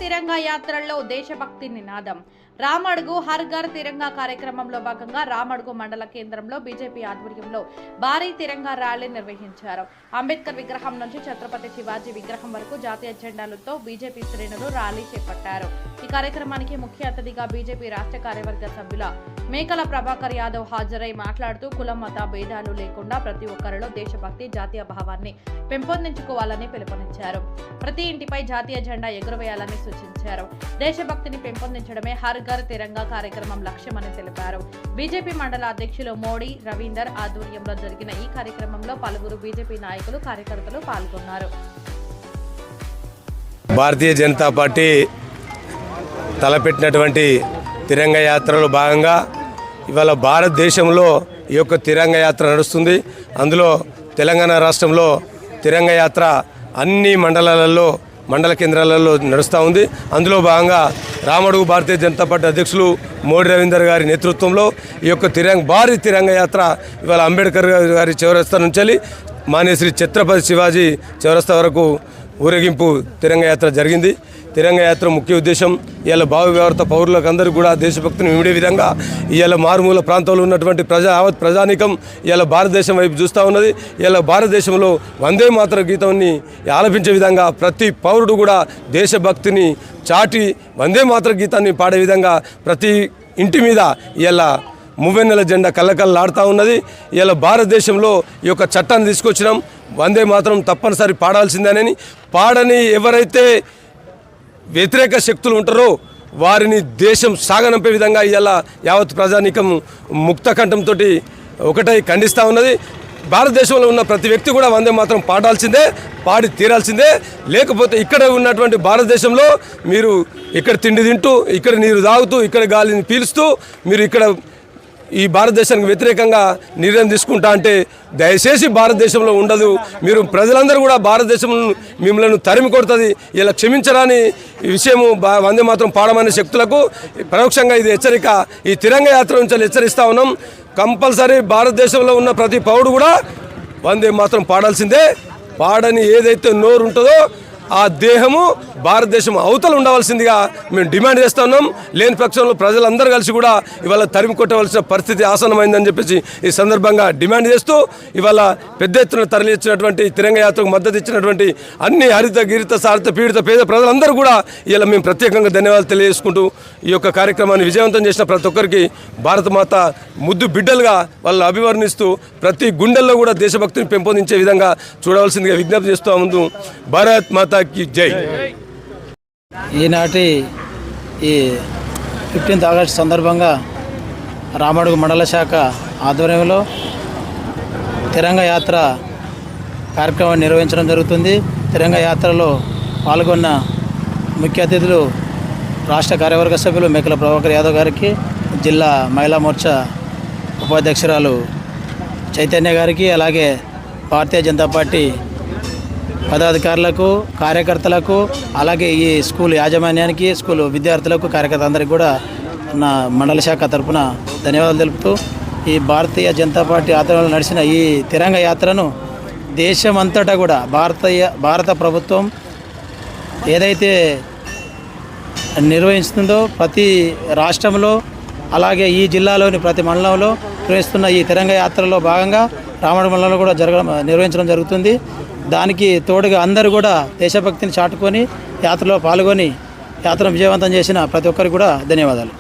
తిరంగా యాత్రల్లో దేశభక్తి నినాదం. రామడుగు హర్ ఘర్ తిరంగా కార్యక్రమంలో భాగంగా రామడుగు మండల కేంద్రంలో బీజేపీ ఆధ్వర్యంలో భారీ తిరంగా ర్యాలీ నిర్వహించారు. అంబేద్కర్ విగ్రహం నుంచి ఛత్రపతి శివాజీ విగ్రహం వరకు జాతీయ జెండాలతో బీజేపీ శ్రేణులు ర్యాలీ చేపట్టారు. ఈ కార్యక్రమానికి ముఖ్య అతిథిగా బీజేపీ రాష్ట్ర కార్యవర్గ సభ్యుల మేకల ప్రభాకర్ యాదవ్ హాజరై మాట్లాడుతూ కుల మత భేదాలు లేకుండా ప్రతి ఒక్కరిలో దేశభక్తి జాతీయ భావాన్ని పెంపొందించుకోవాలని పిలుపునిచ్చారు. ప్రతి ఇంటిపై జాతీయ జెండా ఎగురవేయాలని సూచించారు. దేశభక్తిని పెంపొందించడమే హర్ ఘర్ తిరంగా కార్యక్రమం లక్ష్యమని తెలిపారు. బీజేపీ మండల అధ్యక్షులు మోడీ రవీందర్ ఆధ్వర్యంలో జరిగిన ఈ కార్యక్రమంలో పలువురు బీజేపీ నాయకులు కార్యకర్తలు పాల్గొన్నారు. భారతీయ జనతా పార్టీ తలపెట్టినటువంటి తిరంగా యాత్రలో భాగంగా ఇవాళ భారతదేశంలో ఈ యొక్క తిరంగా యాత్ర నడుస్తుంది. అందులో తెలంగాణ రాష్ట్రంలో తిరంగా యాత్ర అన్ని మండల కేంద్రాలలో నడుస్తూ ఉంది. అందులో భాగంగా రామడుగు భారతీయ జనతా పార్టీ అధ్యక్షులు మోడీ రవీందర్ గారి నేతృత్వంలో ఈ యొక్క భారీ తిరంగా యాత్ర ఇవాళ అంబేద్కర్ గారి చౌరస్తా నుంచి మాన్యశ్రీ ఛత్రపతి శివాజీ చౌరస్తా వరకు ఊరేగింపు తిరంగా యాత్ర జరిగింది. తిరంగా యాత్ర ముఖ్య ఉద్దేశం ఇవాళ భావవ్యవహార పౌరులకు అందరికీ కూడా దేశభక్తిని విడే విధంగా ఇవాళ మారుమూల ప్రాంతంలో ఉన్నటువంటి యావత్ ప్రజానికం ఇవాళ భారతదేశం వైపు చూస్తూ ఉన్నది. ఇవాళ భారతదేశంలో వందే మాతర గీతాన్ని ఆలపించే విధంగా ప్రతి పౌరుడు కూడా దేశభక్తిని చాటి వందే మాతర గీతాన్ని పాడే విధంగా ప్రతి ఇంటి మీద ఇవాళ మువ్వెన్నెల జెండా కళ్ళకళ్ళాడుతూ ఉన్నది. ఇలా భారతదేశంలో ఈ యొక్క చట్టాన్ని తీసుకొచ్చినాం. వందే మాత్రం తప్పనిసరి పాడాల్సిందేనని, పాడని ఎవరైతే వ్యతిరేక శక్తులు ఉంటారో వారిని దేశం సాగనంపే విధంగా ఇలా యావత్ ప్రజానీకం ముక్త కంఠంతో ఒకటై ఖండిస్తూ ఉన్నది. భారతదేశంలో ఉన్న ప్రతి వ్యక్తి కూడా వందే మాత్రం పాడాల్సిందే, పాడి తీరాల్సిందే. లేకపోతే ఇక్కడ ఉన్నటువంటి భారతదేశంలో మీరు ఇక్కడ తిండి తింటూ, ఇక్కడ నీరు తాగుతూ, ఇక్కడ గాలిని పీలుస్తూ మీరు ఇక్కడ ఈ భారతదేశానికి వ్యతిరేకంగా నిర్ణయం తీసుకుంటా అంటే దయచేసి భారతదేశంలో ఉండదు. మీరు ప్రజలందరూ కూడా భారతదేశం మిమ్మల్ని తరిమి కొడుతుంది. ఇలా క్షమించరాని విషయము వందే మాత్రం పాడమనే శక్తులకు పరోక్షంగా ఇది హెచ్చరిక. ఈ తిరంగా యాత్ర నుంచి హెచ్చరిస్తూ ఉన్నాం. కంపల్సరీ భారతదేశంలో ఉన్న ప్రతి పౌరుడు కూడా వందే మాత్రం పాడాల్సిందే. పాడని ఏదైతే నోరు ఉంటుందో ఆ దేహము భారతదేశం అవతల ఉండవలసిందిగా మేము డిమాండ్ చేస్తున్నాం. లేని పక్షంలో ప్రజలందరూ కలిసి కూడా ఇవాళ తరిమి కొట్టవలసిన పరిస్థితి ఆసన్నమైందని చెప్పేసి ఈ సందర్భంగా డిమాండ్ చేస్తూ ఇవాళ పెద్ద ఎత్తున తరలి ఇచ్చినటువంటి తిరంగా యాత్రకు మద్దతు ఇచ్చినటువంటి అన్ని హరిత గిరిత సారిత పీడిత పేద ప్రజలందరూ కూడా ఇలా మేము ప్రత్యేకంగా ధన్యవాదాలు తెలియజేసుకుంటూ ఈ యొక్క కార్యక్రమాన్ని విజయవంతం చేసిన ప్రతి ఒక్కరికి భారతమాత ముద్దు బిడ్డలుగా వాళ్ళు అభివర్ణిస్తూ ప్రతి గుండెల్లో కూడా దేశభక్తిని పెంపొందించే విధంగా చూడవలసిందిగా విజ్ఞప్తి చేస్తూ ముందు భారత్ మాతాకి జై. ఈనాటి ఈ 15th ఆగస్టు సందర్భంగా రామడుగు మండల శాఖ ఆధ్వర్యంలో తిరంగా యాత్ర కార్యక్రమాన్ని నిర్వహించడం జరుగుతుంది. తిరంగా యాత్రలో పాల్గొన్న ముఖ్య అతిథులు రాష్ట్ర కార్యవర్గ సభ్యులు మేకల ప్రభాకర్ యాదవ్ గారికి, జిల్లా మహిళా మోర్చా ఉపాధ్యక్షురాలు చైతన్య గారికి, అలాగే భారతీయ జనతా పార్టీ పదాధికారులకు, కార్యకర్తలకు, అలాగే ఈ స్కూల్ యాజమాన్యానికి, స్కూల్ విద్యార్థులకు, కార్యకర్తలందరికీ కూడా నా మండల శాఖ తరఫున ధన్యవాదాలు తెలుపుతూ ఈ భారతీయ జనతా పార్టీ ఆధ్వర్యంలో నడిచిన ఈ తిరంగా యాత్రను దేశమంతటా కూడా భారత ప్రభుత్వం ఏదైతే నిర్వహిస్తుందో ప్రతి రాష్ట్రంలో, అలాగే ఈ జిల్లాలోని ప్రతి మండలంలో నిర్వహిస్తున్న ఈ తిరంగా యాత్రలో భాగంగా రామడుగు మండలంలో కూడా నిర్వహించడం జరుగుతుంది. దానికి తోడుగా అందరూ కూడా దేశభక్తిని చాటుకొని యాత్రలో పాల్గొని యాత్రను విజయవంతం చేసిన ప్రతి ఒక్కరికి కూడా ధన్యవాదాలు.